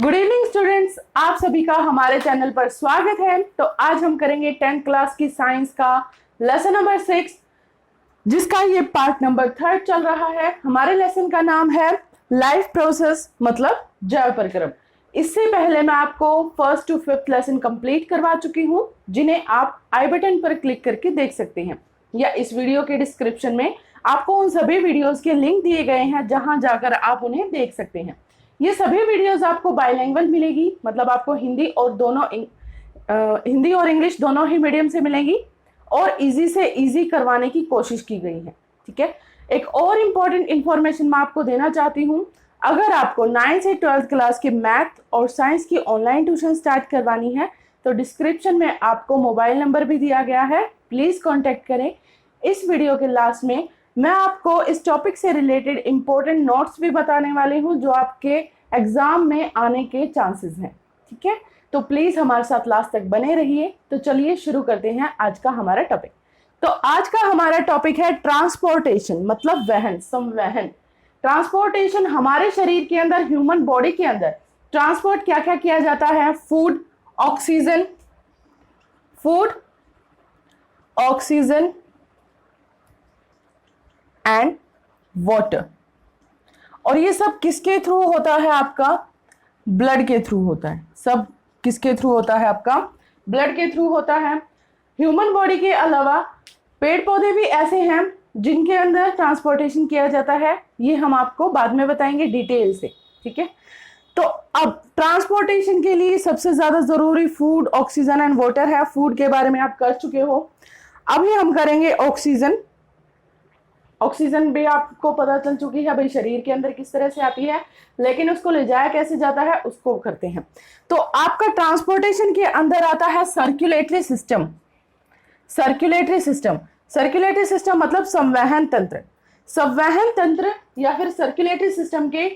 Good evening students, आप सभी का हमारे चैनल पर स्वागत है। तो आज हम करेंगे 10th क्लास की साइंस का लेसन नंबर 6, जिसका ये पार्ट नंबर 3 चल रहा है। हमारे लेसन का नाम है लाइफ प्रोसेस, मतलब जैव परिक्रम। इससे पहले मैं आपको 1st to 5th lesson complete करवा चुकी हूँ, जिन्हें आप आई बटन पर क्लिक करके देख सकते हैं, या इस वीडियो के डिस्क्रिप्शन में आपको उन सभी वीडियोस के लिंक दिए गए हैं, जहां जाकर आप उन्हें देख सकते हैं। ये सभी वीडियोस आपको बाइलिंगुअल मिलेगी, मतलब आपको हिंदी और इंग्लिश दोनों ही मीडियम से मिलेंगी, और इजी से इजी करवाने की कोशिश की गई है। ठीक है, एक और इम्पॉर्टेंट इंफॉर्मेशन मैं आपको देना चाहती हूँ। अगर आपको 9th से 12th क्लास के मैथ और साइंस की ऑनलाइन ट्यूशन स्टार्ट करवानी है तो डिस्क्रिप्शन में आपको मोबाइल नंबर भी दिया गया है, प्लीज कॉन्टेक्ट करें। इस वीडियो के लास्ट में मैं आपको इस टॉपिक से रिलेटेड इंपॉर्टेंट नोट्स भी बताने वाली हूँ, जो आपके एग्जाम में आने के चांसेस हैं। ठीक है, तो प्लीज हमारे साथ लास्ट तक बने रहिए। तो चलिए शुरू करते हैं आज का हमारा टॉपिक। तो आज का हमारा टॉपिक है ट्रांसपोर्टेशन, मतलब वहन, संवहन। ट्रांसपोर्टेशन हमारे शरीर के अंदर, ह्यूमन बॉडी के अंदर ट्रांसपोर्ट क्या क्या किया जाता है? Food, oxygen and water. और ये सब किसके थ्रू होता है? आपका ब्लड के थ्रू होता है। सब किसके थ्रू होता है? आपका ब्लड के थ्रू होता है। ह्यूमन बॉडी के अलावा पेड़ पौधे भी ऐसे हैं जिनके अंदर ट्रांसपोर्टेशन किया जाता है। ये हम आपको बाद में बताएंगे डिटेल से। ठीक है, तो अब ट्रांसपोर्टेशन के लिए सबसे ज्यादा जरूरी फूड, ऑक्सीजन एंड वाटर है। फूड के बारे में आप कर चुके हो, अभी हम करेंगे ऑक्सीजन। ऑक्सीजन भी आपको पता चल चुकी है भाई शरीर के अंदर किस तरह से आती है, लेकिन उसको ले जाया कैसे जाता है उसको करते हैं। तो आपका ट्रांसपोर्टेशन के अंदर आता है सर्कुलेटरी सिस्टम। सर्कुलेटरी सिस्टम मतलब संवहन तंत्र। संवहन तंत्र या फिर सर्कुलेटरी सिस्टम के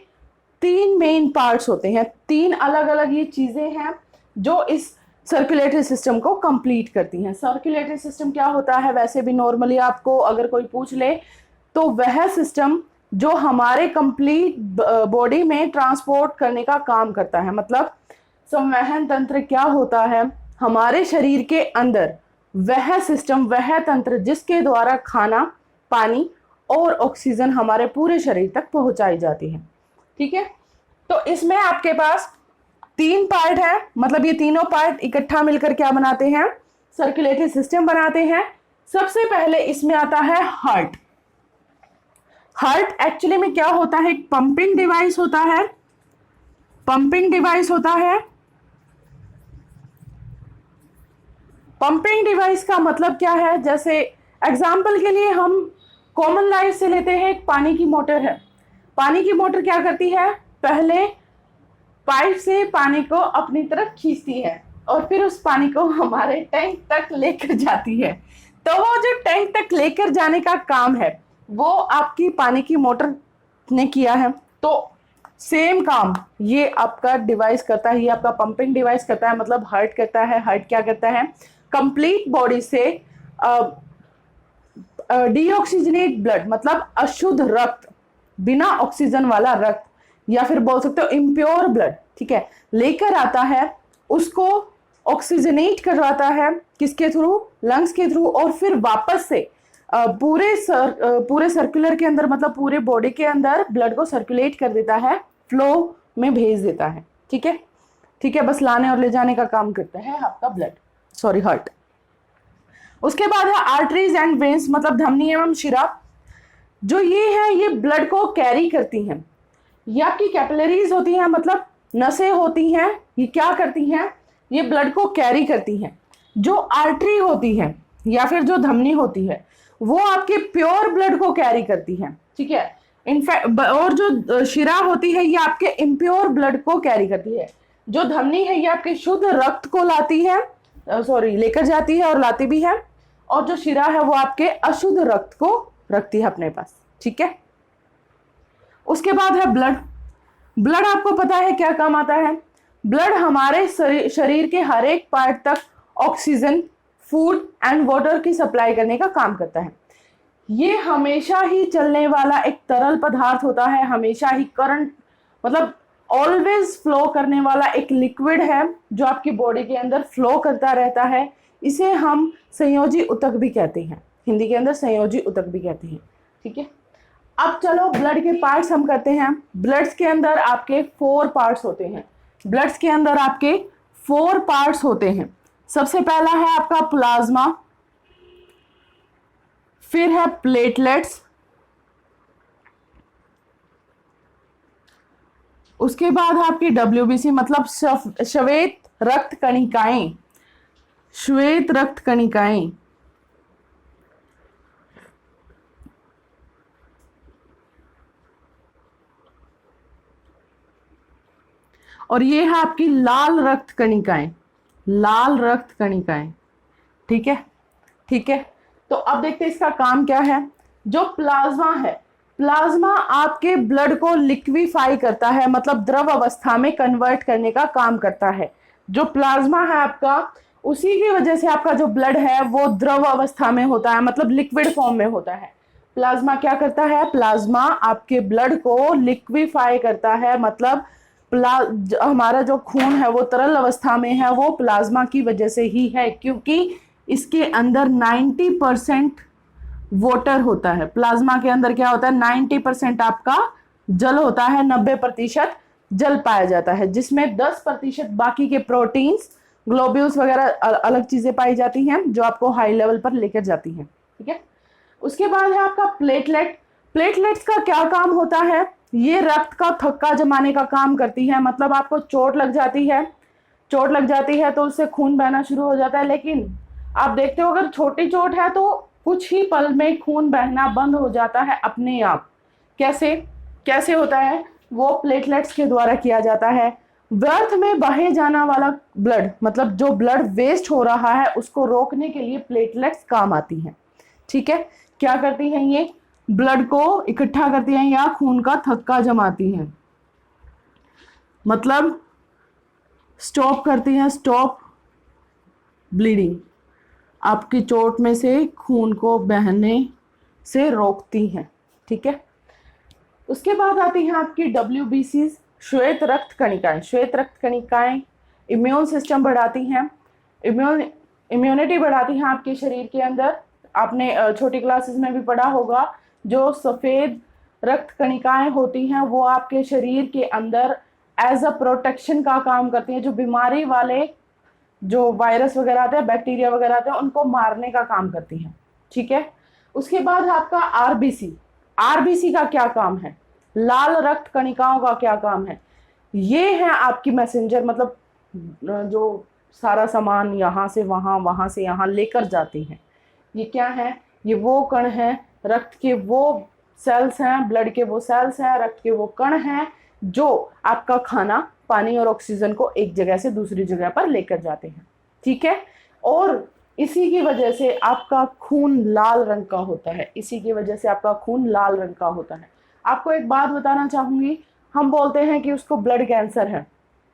3 मेन पार्ट्स होते हैं। 3 अलग अलग ये चीजें हैं जो इस सर्कुलेटरी सिस्टम को कंप्लीट करती हैं। सर्कुलेटरी सिस्टम क्या होता है? वैसे भी नॉर्मली आपको अगर कोई पूछ ले तो वह सिस्टम जो हमारे कंप्लीट बॉडी में ट्रांसपोर्ट करने का काम करता है। मतलब संवहन तंत्र क्या होता है हमारे शरीर के अंदर? वह सिस्टम, वह तंत्र जिसके द्वारा खाना, पानी और ऑक्सीजन हमारे पूरे शरीर तक पहुंचाई जाती है। ठीक है, तो इसमें आपके पास 3 पार्ट है, मतलब ये तीनों पार्ट इकट्ठा मिलकर क्या बनाते हैं? सर्कुलेटरी सिस्टम बनाते हैं। सबसे पहले इसमें आता है हार्ट। हार्ट एक्चुअली में क्या होता है? एक पंपिंग डिवाइस होता है। पंपिंग डिवाइस का मतलब क्या है? जैसे एग्जाम्पल के लिए हम कॉमन लाइफ से लेते हैं, एक पानी की मोटर है। पानी की मोटर क्या करती है? पहले पाइप से पानी को अपनी तरफ खींचती है और फिर उस पानी को हमारे टैंक तक लेकर जाती है। तो वो जो टैंक तक लेकर जाने का काम है वो आपकी पानी की मोटर ने किया है। तो सेम काम ये आपका डिवाइस करता है, ये आपका पंपिंग डिवाइस करता है, मतलब हार्ट करता है। हार्ट क्या करता है? कंप्लीट बॉडी से डीऑक्सीजनेट ब्लड, मतलब अशुद्ध रक्त, बिना ऑक्सीजन वाला रक्त, या फिर बोल सकते हो इम्प्योर ब्लड, ठीक है, लेकर आता है, उसको ऑक्सीजनेट करवाता है। किसके थ्रू? लंग्स के थ्रू। और फिर वापस से पूरे सर्कुलर के अंदर, मतलब पूरे बॉडी के अंदर ब्लड को सर्कुलेट कर देता है, फ्लो में भेज देता है। ठीक है, बस लाने और ले जाने का काम करता है आपका हार्ट। उसके बाद है आर्टरीज एंड वेन्स, मतलब धमनी एवं शिरा। जो ये है ये ब्लड को कैरी करती हैं। या की कैपिलरीज होती हैं, मतलब नसें होती हैं, ये क्या करती हैं? ये ब्लड को कैरी करती हैं। जो आर्टरी होती है या फिर जो धमनी होती है वो आपके प्योर ब्लड को कैरी करती है। ठीक है, इनफैक्ट और जो शिरा होती है ये आपके इम्प्योर ब्लड को कैरी करती है। जो धमनी है ये आपके शुद्ध रक्त को लेकर जाती है और लाती भी है। और जो शिरा है वो आपके अशुद्ध रक्त को रखती है अपने पास। ठीक है, उसके बाद है ब्लड आपको पता है क्या काम आता है? ब्लड हमारे शरीर के हर एक पार्ट तक ऑक्सीजन, फूड एंड वाटर की सप्लाई करने का काम करता है। ये हमेशा ही चलने वाला एक तरल पदार्थ होता है, हमेशा ही करंट, मतलब ऑलवेज फ्लो करने वाला एक लिक्विड है जो आपकी बॉडी के अंदर फ्लो करता रहता है। इसे हम संयोजी ऊतक भी कहते हैं, हिंदी के अंदर संयोजी ऊतक भी कहते हैं। ठीक है, अब चलो ब्लड के पार्ट्स हम करते हैं। ब्लड्स के अंदर आपके 4 पार्ट्स होते हैं। ब्लड्स के अंदर आपके 4 पार्ट्स होते हैं। सबसे पहला है आपका प्लाज्मा, फिर है प्लेटलेट्स, उसके बाद है आपकी WBC मतलब श्वेत रक्त कणिकाएं, श्वेत रक्त कणिकाएं, और ये है आपकी लाल रक्त कणिकाएं, लाल रक्त कणिकाएं। ठीक है, ठीक है। तो अब देखते हैं इसका काम क्या है। जो प्लाज्मा है, प्लाज्मा आपके ब्लड को लिक्विफाई करता है, मतलब द्रव अवस्था में कन्वर्ट करने का काम करता है। जो प्लाज्मा है आपका, उसी की वजह से आपका जो ब्लड है वो द्रव अवस्था में होता है, मतलब लिक्विड फॉर्म में होता है। प्लाज्मा क्या करता है? प्लाज्मा आपके ब्लड को लिक्विफाई करता है, मतलब हमारा जो खून है वो तरल अवस्था में है, वो प्लाज्मा की वजह से ही है, क्योंकि इसके अंदर 90% वाटर होता है। प्लाज्मा के अंदर क्या होता है? 90% आपका जल होता है, 90% जल पाया जाता है, जिसमें 10% बाकी के प्रोटीन्स, ग्लोब्यूल्स वगैरह अलग चीजें पाई जाती हैं जो आपको हाई लेवल पर लेकर जाती हैं। ठीक है, उसके बाद है आपका प्लेटलेट। प्लेटलेट्स का क्या काम होता है? ये रक्त का थक्का जमाने का काम करती है। मतलब आपको चोट लग जाती है, चोट लग जाती है तो उससे खून बहना शुरू हो जाता है, लेकिन आप देखते हो अगर छोटी चोट है तो कुछ ही पल में खून बहना बंद हो जाता है अपने आप। कैसे कैसे होता है? वो प्लेटलेट्स के द्वारा किया जाता है। व्यर्थ में बहे जाना वाला ब्लड, मतलब जो ब्लड वेस्ट हो रहा है, उसको रोकने के लिए प्लेटलेट्स काम आती हैं। ठीक है, क्या करती हैं? ये ब्लड को इकट्ठा करती हैं या खून का थक्का जमाती हैं, मतलब स्टॉप करती हैं, स्टॉप ब्लीडिंग, आपकी चोट में से खून को बहने से रोकती हैं। ठीक है, उसके बाद आती हैं आपकी WBC, श्वेत रक्त कणिकाएं। श्वेत रक्त कणिकाएं इम्यून सिस्टम बढ़ाती हैं, इम्यूनिटी बढ़ाती हैं आपके शरीर के अंदर। आपने छोटी क्लासेस में भी पढ़ा होगा, जो सफेद रक्त कणिकाएं होती हैं वो आपके शरीर के अंदर एज अ प्रोटेक्शन का काम करती हैं। जो बीमारी वाले जो वायरस वगैरह आते हैं, बैक्टीरिया वगैरह आते हैं, उनको मारने का काम करती हैं। ठीक है, उसके बाद आपका RBC। RBC का क्या काम है? लाल रक्त कणिकाओं का क्या काम है? ये है आपकी मैसेंजर, मतलब जो सारा सामान यहाँ से वहाँ, वहाँ से यहाँ लेकर जाती हैं। ये क्या है? ये वो कण हैं, रक्त के वो सेल्स हैं, ब्लड के वो सेल्स हैं, रक्त के वो कण हैं, जो आपका खाना, पानी और ऑक्सीजन को एक जगह से दूसरी जगह पर लेकर जाते हैं। ठीक है, और इसी की वजह से आपका खून लाल रंग का होता है, इसी की वजह से आपका खून लाल रंग का होता है। आपको एक बात बताना चाहूंगी, हम बोलते हैं कि उसको ब्लड कैंसर है।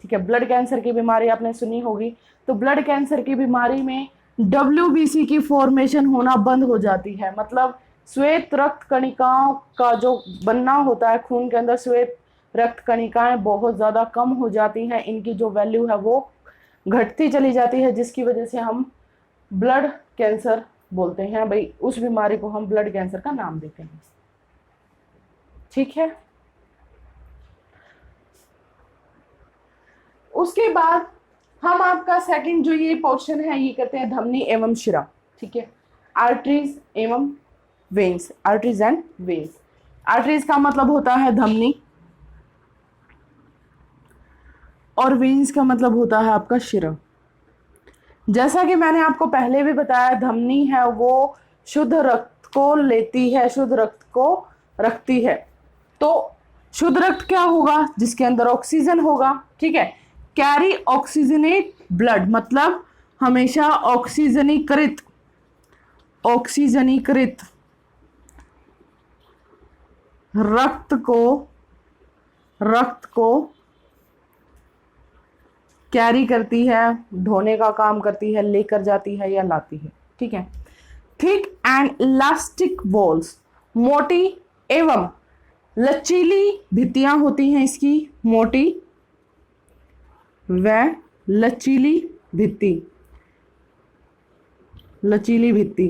ठीक है, ब्लड कैंसर की बीमारी आपने सुनी होगी। तो ब्लड कैंसर की बीमारी में WBC की फॉर्मेशन होना बंद हो जाती है, मतलब श्वेत रक्त कणिकाओं का जो बनना होता है खून के अंदर, श्वेत रक्त कणिकाएं बहुत ज़्यादा कम हो जाती हैं, इनकी जो वैल्यू है वो घटती चली जाती है, जिसकी वजह से हम ब्लड कैंसर बोलते हैं। भाई उस बीमारी को हम ब्लड कैंसर का नाम देते हैं। ठीक है, उसके बाद हम आपका सेकंड जो ये पोर्शन है ये करते हैं धमनी एवं शिरा। ठीक है, आर्टरीज एवं veins, arteries and veins. Arteries का मतलब होता है धमनी और वेन्स का मतलब होता है आपका शिरा। जैसा कि मैंने आपको पहले भी बताया, धमनी है वो शुद्ध रक्त को लेती है, शुद्ध रक्त को रखती है। तो शुद्ध रक्त क्या होगा? जिसके अंदर ऑक्सीजन होगा। ठीक है, कैरी ऑक्सीजनेट ब्लड, मतलब हमेशा ऑक्सीजनीकृत, ऑक्सीजनीकृत रक्त को कैरी करती है, ढोने का काम करती है, लेकर जाती है या लाती है। ठीक है, थिक एंड इलास्टिक वॉल्स, मोटी एवं लचीली भित्तियां होती हैं इसकी, मोटी व लचीली भित्ति। लचीली भित्ति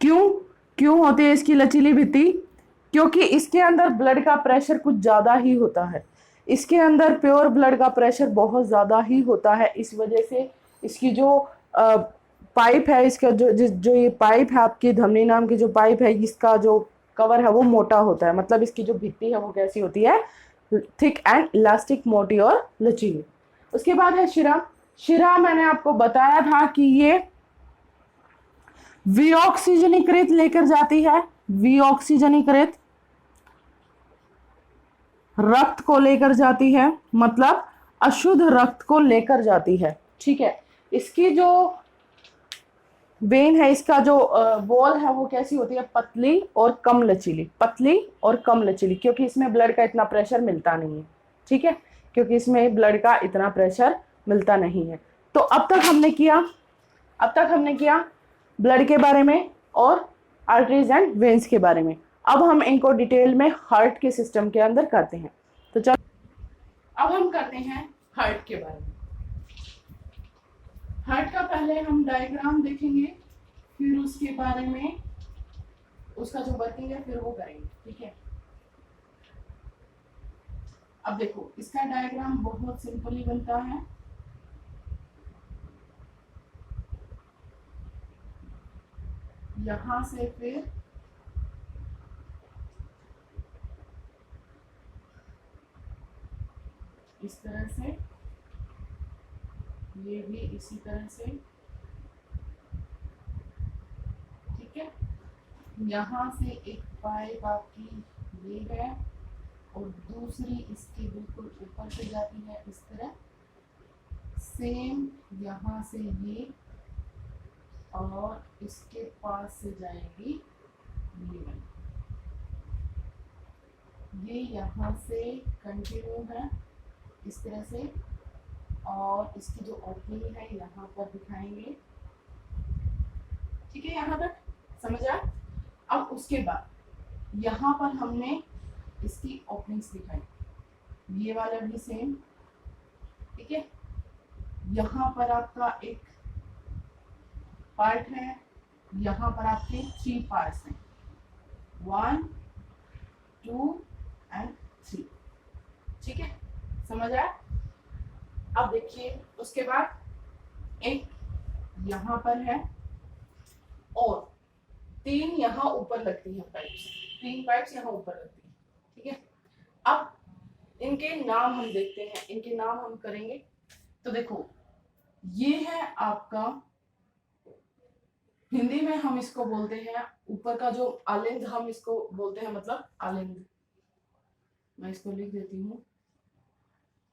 क्यों क्यों होती है इसकी लचीली भित्ति? क्योंकि इसके अंदर ब्लड का प्रेशर कुछ ज़्यादा ही होता है। इसके अंदर प्योर ब्लड का प्रेशर बहुत ज़्यादा ही होता है। इस वजह से इसकी जो पाइप है, इसका जो ये पाइप है आपकी धमनी नाम की जो पाइप है, इसका जो कवर है वो मोटा होता है। मतलब इसकी जो भित्ति है वो कैसी होती है? थिक एंड इलास्टिक, मोटी और लचीली। उसके बाद है शिरा। शिरा मैंने आपको बताया था कि ये विऑक्सीजनीकृत लेकर जाती है। विऑक्सीजनीकृत रक्त को लेकर जाती है, मतलब अशुद्ध रक्त को लेकर जाती है। ठीक है, इसकी जो वेन है, इसका जो वॉल है वो कैसी होती है? पतली और कम लचीली। पतली और कम लचीली, क्योंकि इसमें ब्लड का इतना प्रेशर मिलता नहीं है। ठीक है, क्योंकि इसमें ब्लड का इतना प्रेशर मिलता नहीं है। तो अब तक हमने किया ब्लड के बारे में और आर्टरीज एंड वेन्स के बारे में। अब हम इनको डिटेल में हार्ट के सिस्टम के अंदर करते हैं। तो चलो अब हम करते हैं हार्ट के बारे में। हार्ट का पहले हम डायग्राम देखेंगे, फिर उसके बारे में उसका जो वर्किंग है फिर वो करेंगे। ठीक है, अब देखो इसका डायग्राम बहुत सिंपली बनता है। यहां से फिर इस तरह से, ये भी इसी तरह से। ठीक है, यहां से एक पाइप आपकी ये है और दूसरी इसके बिल्कुल ऊपर से जाती है इस तरह। सेम यहां से ये, और इसके पास से जाएगी ये वाली। ये यहाँ से कंटिन्यू है इस तरह से, और इसकी जो ओपनिंग है यहाँ पर दिखाएंगे। ठीक है, यहाँ तक समझ आया? अब उसके बाद यहाँ पर हमने इसकी ओपनिंग्स दिखाई, ये वाला भी सेम। ठीक है, यहाँ पर आपका एक पार्ट है, यहाँ पर आपके 3 पार्ट्स हैं, 1 2 एंड 3। ठीक है, समझ आया? अब देखिए उसके बाद एक यहाँ पर है और 3 यहाँ ऊपर लगती हैं पाइप्स। 3 पाइप्स यहाँ ऊपर लगती हैं। ठीक है, अब इनके नाम हम देखते हैं, इनके नाम हम करेंगे। तो देखो ये है आपका, हिंदी में हम इसको बोलते हैं, ऊपर का जो आलिंद हम इसको बोलते हैं, मतलब आलिंद। मैं इसको लिख देती हूँ,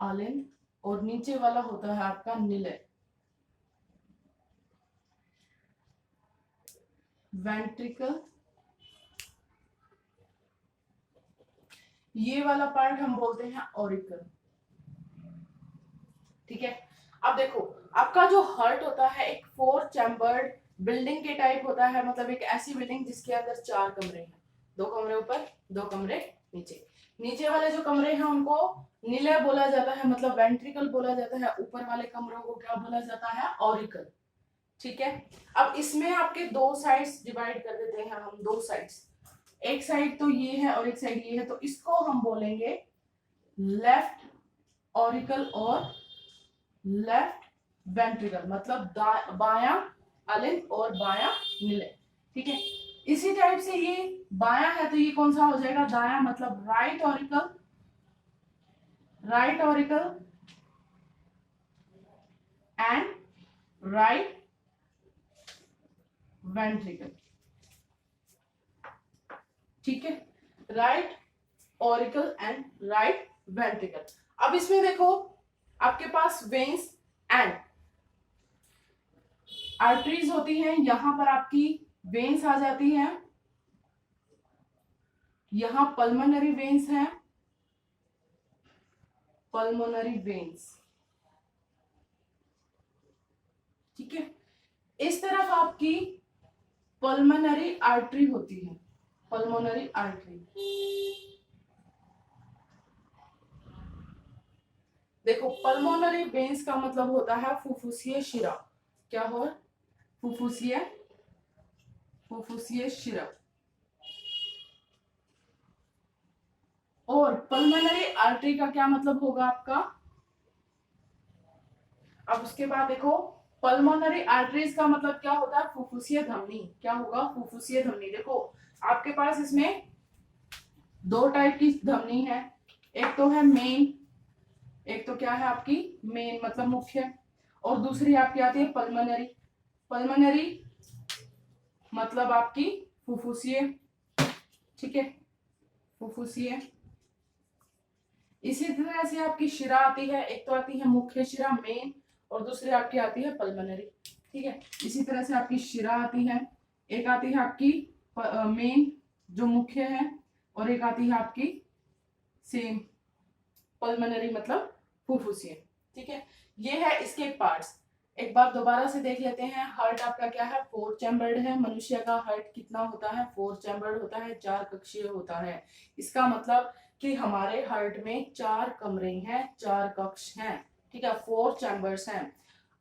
आलिंद। और नीचे वाला होता है आपका निलय, वेंट्रिकल। ये वाला पार्ट हम बोलते हैं ऑरिकल। ठीक है, अब देखो आपका जो हार्ट होता है एक 4 चैम्बर्ड बिल्डिंग के टाइप होता है, मतलब एक ऐसी बिल्डिंग जिसके अंदर 4 कमरे हैं, 2 कमरे ऊपर 2 कमरे नीचे। नीचे वाले जो कमरे हैं उनको निलय बोला जाता है, मतलब वेंट्रिकल बोला जाता है। ऊपर वाले कमरों को क्या बोला जाता है? ऑरिकल। ठीक है, अब इसमें आपके 2 साइड्स डिवाइड कर देते हैं हम, 2 साइड्स। एक साइड तो ये है और एक साइड ये है, तो इसको हम बोलेंगे लेफ्ट ऑरिकल और लेफ्ट वेंट्रिकल, मतलब बायां अलिंद और बायां निलय। ठीक है, इसी टाइप से ये बायां है तो ये कौन सा हो जाएगा? दायां, मतलब right auricle, right auricle and right ventricle. ठीक है, right auricle and right ventricle. अब इसमें देखो आपके पास वेन्स एंड आर्टरीज होती हैं। यहां पर आपकी वेन्स आ जाती हैं, यहां पल्मोनरी वेन्स हैं, पल्मोनरी वेन्स। ठीक है, इस तरफ आपकी पल्मोनरी आर्टरी होती है, पल्मोनरी आर्टरी। देखो पल्मोनरी वेन्स का मतलब होता है फुफ्फुसीय शिरा। क्या हो? फुफ्फुसीय फुफ्फुसीय शिरा। और पल्मोनरी आर्टरी का क्या मतलब होगा आपका? अब उसके बाद देखो पल्मोनरी आर्टरीज का मतलब क्या होता है? फुफ्फुसीय धमनी। क्या होगा? फुफ्फुसीय धमनी। देखो आपके पास इसमें दो टाइप की धमनी है। एक तो है मेन, एक तो क्या है आपकी मेन मतलब मुख्य, और दूसरी आपकी आती है पल्मोनरी। पल्मोनरी मतलब आपकी फुफ्फुसीय। ठीक है, फुफ्फुसीय। इसी तरह से आपकी शिरा आती है, एक तो आती है मुख्य शिरा मेन, और दूसरी आपकी आती है पल्मोनरी। ठीक है, इसी तरह से आपकी शिरा आती है, एक आती है आपकी मेन जो मुख्य है, और एक आती है आपकी सेम पल्मोनरी मतलब फुफ्फुसीय। ठीक है, ये है इसके पार्ट्स। एक बार दोबारा से देख लेते हैं। हार्ट आपका क्या है? 4 चैम्बर्ड है। मनुष्य का हार्ट कितना होता है? 4 चैम्बर्ड होता है, 4 कक्षीय होता है। इसका मतलब कि हमारे हार्ट में 4 कमरे हैं, 4 कक्ष हैं। ठीक है, 4 चैम्बर्स हैं।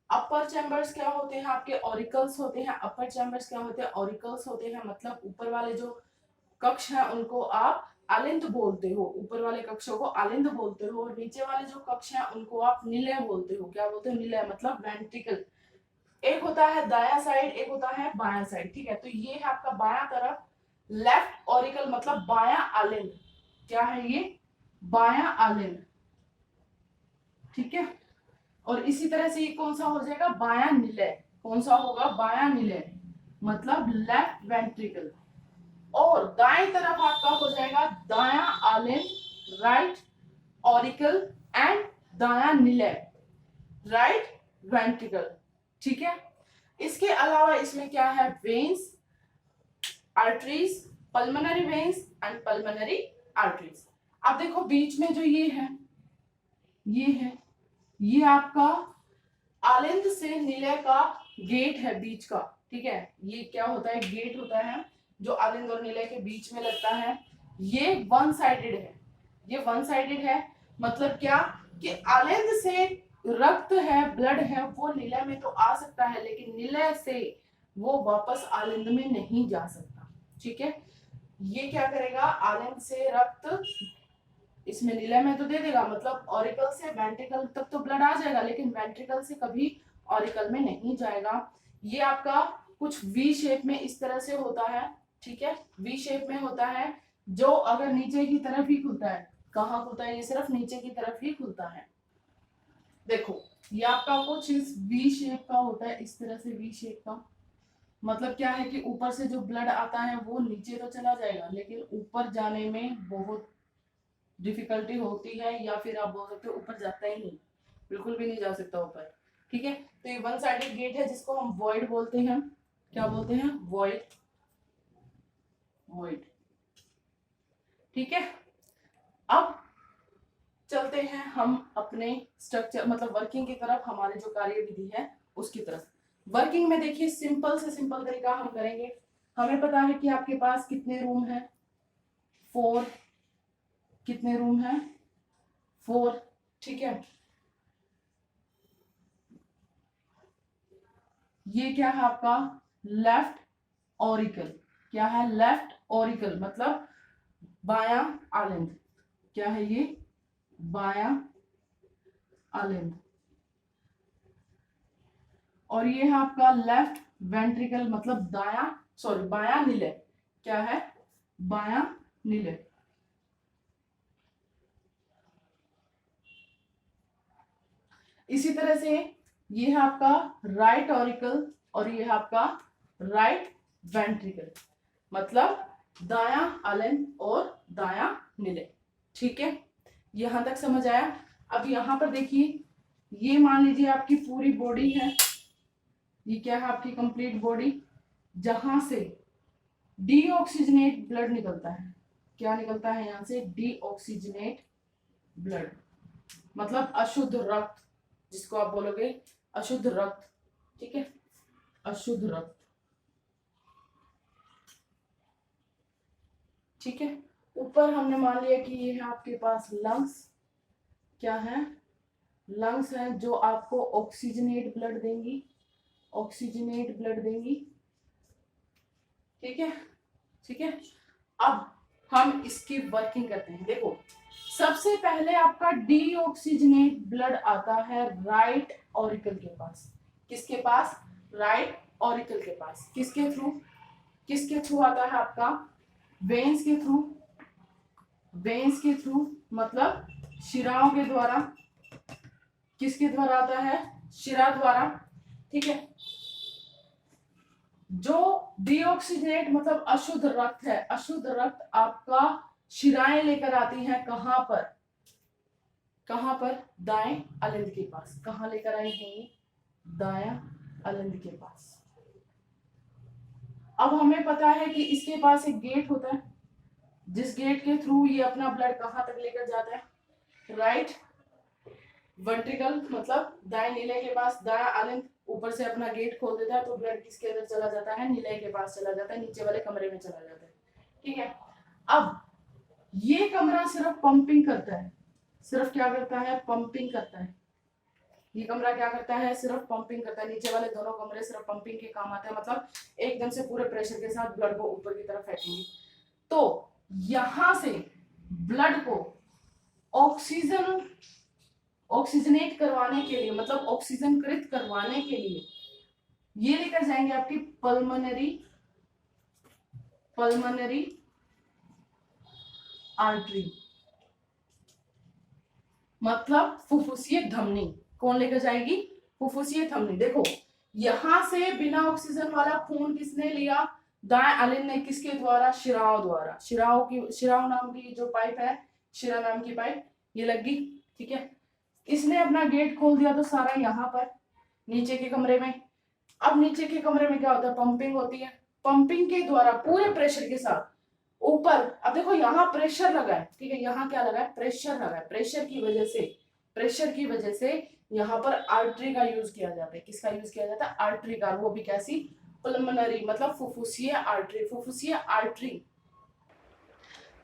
अपर चैम्बर्स क्या होते हैं? आपके ऑरिकल्स होते हैं। अपर चैम्बर्स क्या होते हैं? ऑरिकल्स होते हैं। मतलब ऊपर वाले जो कक्ष है उनको आप आलिंद बोलते हो, ऊपर वाले कक्षों को आलिंद बोलते हो, और नीचे वाले जो कक्ष हैं उनको आप निलय बोलते हो। क्या बोलते हो? निलय मतलब वेंट्रिकल। एक होता है दाया साइड, एक होता है बाया साइड। ठीक है, तो ये है आपका बाया तरफ लेफ्ट ऑरिकल मतलब बाया आलिंद। क्या है ये? बाया आलिंद। ठीक है, और इसी तरह से ये कौन सा हो जाएगा? बाया निलय। कौन सा होगा? बाया निलय मतलब लेफ्ट वेंट्रिकल। और दाएं तरफ आपका हो जाएगा दाया आलिंद राइट ऑरिकल एंड दाया निलय राइट वेंट्रिकल। ठीक है, इसके अलावा इसमें क्या है? Veins, arteries, pulmonary veins and pulmonary arteries. अब देखो बीच में जो ये है, ये है, ये आपका आलिंद से निलय का गेट है बीच का। ठीक है, ये क्या होता है? गेट होता है जो आलिंद और निलय के बीच में लगता है। ये वन साइडेड है, ये वन साइडेड है। मतलब क्या कि आलिंद से रक्त है, ब्लड है, वो निलय में तो आ सकता है, लेकिन निलय से वो वापस आलिंद में नहीं जा सकता। ठीक है, ये क्या करेगा? आलिंद से रक्त इसमें निलय में तो दे देगा, मतलब ऑरिकल से वेंट्रिकल तक तो ब्लड आ जाएगा, लेकिन वेंट्रिकल से कभी ऑरिकल में नहीं जाएगा। ये आपका कुछ वी शेप में इस तरह से होता है। ठीक है, वी शेप में होता है, जो अगर नीचे की तरफ ही खुलता है। कहाँ खुलता है? ये सिर्फ नीचे की तरफ ही खुलता है। देखो ये आपका कुछ इस वी शेप का होता है, इस तरह से वी शेप का। मतलब क्या है कि ऊपर से जो ब्लड आता है वो नीचे तो चला जाएगा, लेकिन ऊपर जाने में बहुत डिफिकल्टी होती है, या फिर आप बोल सकते हो ऊपर जाता ही नहीं, बिल्कुल भी नहीं जा सकता ऊपर। ठीक है, तो ये वन साइडेड गेट है जिसको हम वॉइड बोलते हैं। क्या बोलते हैं? वॉइड। वॉइड। ठीक है, अब चलते हैं हम अपने स्ट्रक्चर मतलब वर्किंग की तरफ, हमारे जो कार्य विधि है उसकी तरफ। वर्किंग में देखिए सिंपल से सिंपल तरीका हम करेंगे। हमें पता है कि आपके पास कितने रूम है? 4। कितने रूम है? 4। ठीक है, ये क्या है आपका? Left auricle. क्या है? लेफ्ट ऑरिकल मतलब बाया आलिंद। क्या है ये? बाया आलिंद। और ये है आपका लेफ्ट वेंट्रिकल मतलब दाया, सॉरी बाया निलय। क्या है? बाया निलय। इसी तरह से ये है आपका राइट ऑरिकल, और ये है आपका राइट वेंट्रिकल मतलब दाया आलिंद और दाया निलय। ठीक है, यहां तक समझ आया? अब यहां पर देखिए, ये मान लीजिए आपकी पूरी बॉडी है। ये क्या है? आपकी कंप्लीट बॉडी, जहां से डीऑक्सीजनेट ब्लड निकलता है। क्या निकलता है यहां से? डीऑक्सीजनेट ब्लड मतलब अशुद्ध रक्त, जिसको आप बोलोगे अशुद्ध रक्त। ठीक है, अशुद्ध रक्त। ठीक है, ऊपर हमने मान लिया कि ये है आपके पास लंग्स। क्या है? लंग्स हैं जो आपको ऑक्सीजनेट ब्लड देंगी, ऑक्सीजनेट ब्लड देंगी। ठीक है, ठीक है। अब हम इसकी वर्किंग करते हैं। देखो, सबसे पहले आपका डीऑक्सीजनेट ब्लड आता है राइट ऑरिकल के पास। किसके पास? राइट ऑरिकल के पास। किसके थ्रू? किसके थ्रू आता है आपका? वेन्स के थ्रू। वेन्स के थ्रू मतलब शिराओं के द्वारा। किसके द्वारा आता है? शिरा द्वारा। ठीक है। जो डीऑक्सीजनेट मतलब अशुद्ध रक्त है, अशुद्ध रक्त आपका शिराएं लेकर आती हैं कहां पर? कहां पर? दाएं अलिंद के पास। कहां लेकर आई है ये? दायां अलिंद के पास। अब हमें पता है कि इसके पास एक गेट होता है, जिस गेट के थ्रू ये अपना ब्लड कहां तक लेकर जाता है? राइट वेंट्रिकल मतलब दाएं नीले के पास। दायां अलिंद ऊपर से अपना गेट खोल देता है तो ब्लड किसके अंदर चला जाता है? नीले के पास चला जाता है, नीचे वाले कमरे में चला जाता है। ठीक है। अब ये कमरा सिर्फ पंपिंग करता है। सिर्फ क्या करता है? पंपिंग करता है। ये कमरा क्या करता है? सिर्फ पंपिंग करता है। नीचे वाले दोनों कमरे सिर्फ पंपिंग के काम आते हैं, मतलब एकदम से पूरे प्रेशर के साथ ब्लड को ऊपर की तरफ फेंकेंगे। तो यहां से ब्लड को ऑक्सीजनेट करवाने के लिए, मतलब ऑक्सीजन कृत करवाने के लिए ये लेकर जाएंगे आपकी पल्मोनरी आर्टरी, मतलब फुफ्फुसीय धमनी। कौन लेकर जाएगी? फुफ्फुसीय धमनी। देखो, यहां से बिना ऑक्सीजन वाला खून किसने लिया? दाएं अलिंद ने। किसके द्वारा? शिराओं द्वारा। शिराओं नाम की जो पाइप है, शिरा नाम की पाइप, ये लगी। ठीक है। इसने अपना गेट खोल दिया तो सारा यहाँ पर नीचे के कमरे में। अब नीचे के कमरे में क्या होता है? पंपिंग होती है। पंपिंग के द्वारा पूरे प्रेशर के साथ ऊपर। अब देखो, यहाँ प्रेशर लगा है। ठीक है, यहाँ क्या लगा है? प्रेशर लगा है। प्रेशर की वजह से यहाँ पर आर्टरी का यूज किया जाता है। किसका यूज किया जाता है? आर्टरी का। वो भी कैसी? पल्मोनरी मतलब फुफ्फुसीय आर्टरी। फुफ्फुसीय आर्टरी।